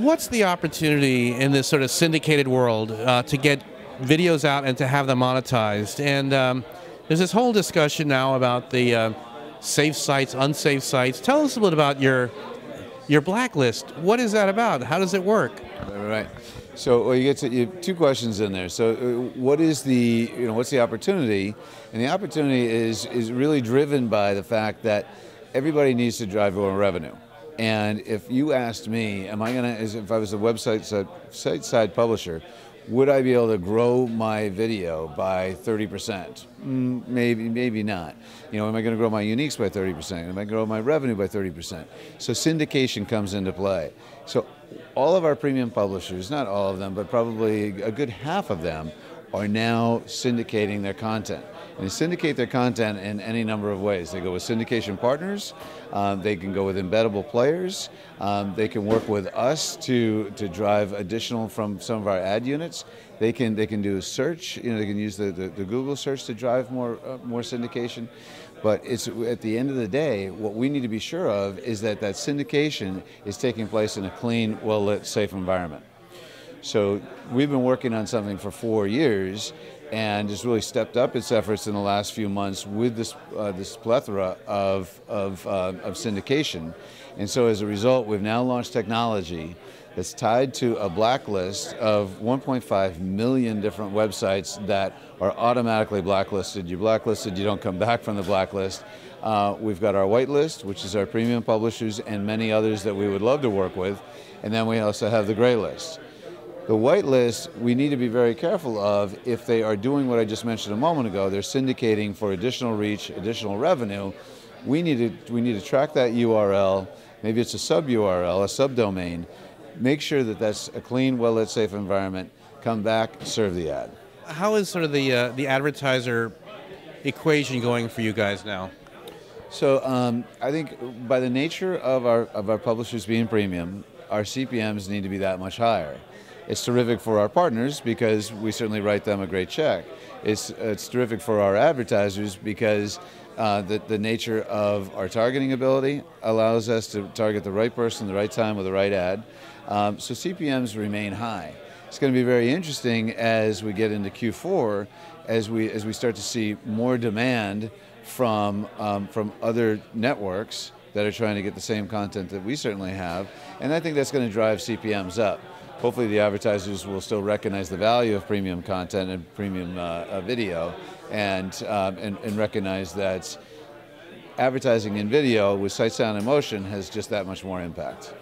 What's the opportunity in this sort of syndicated world to get videos out and to have them monetized? And there's this whole discussion now about the safe sites, unsafe sites. Tell us a little about your blacklist. What is that about? How does it work? Right. So you have two questions in there. So what is the, what's the opportunity? And the opportunity is really driven by the fact that everybody needs to drive more revenue. And if you asked me, am I going to, if I was a site-side publisher, would I be able to grow my video by 30%? Maybe not. Am I going to grow my uniques by 30%? Am I going to grow my revenue by 30%? So syndication comes into play. So all of our premium publishers, not all of them, but probably a good half of them, are now syndicating their content. And they syndicate their content in any number of ways. They go with syndication partners, they can go with embeddable players, they can work with us to drive additional from some of our ad units. They can do search, they can use the Google search to drive more syndication. But it's at the end of the day, what we need to be sure of is that that syndication is taking place in a clean, well-lit, safe environment. So we've been working on something for 4 years, and just really stepped up its efforts in the last few months with this plethora of syndication. And so as a result, we've now launched technology that's tied to a blacklist of 1.5 million different websites that are automatically blacklisted. You're blacklisted, you don't come back from the blacklist. We've got our whitelist, which is our premium publishers, and many others that we would love to work with. And then we also have the gray list. The whitelist, we need to be very careful of if they are doing what I just mentioned a moment ago. They're syndicating for additional reach, additional revenue. We need to track that URL. Maybe it's a sub-URL, a subdomain. Make sure that that's a clean, well-lit, safe environment. Come back, serve the ad. How is sort of the advertiser equation going for you guys now? So I think by the nature of our publishers being premium, our CPMs need to be that much higher. It's terrific for our partners because we certainly write them a great check. It's terrific for our advertisers because the nature of our targeting ability allows us to target the right person, the right time with the right ad. So CPMs remain high. It's going to be very interesting as we get into Q4, as we start to see more demand from other networks that are trying to get the same content that we certainly have, and I think that's going to drive CPMs up. Hopefully the advertisers will still recognize the value of premium content and premium video, and recognize that advertising in video with sight, sound, and motion has just that much more impact.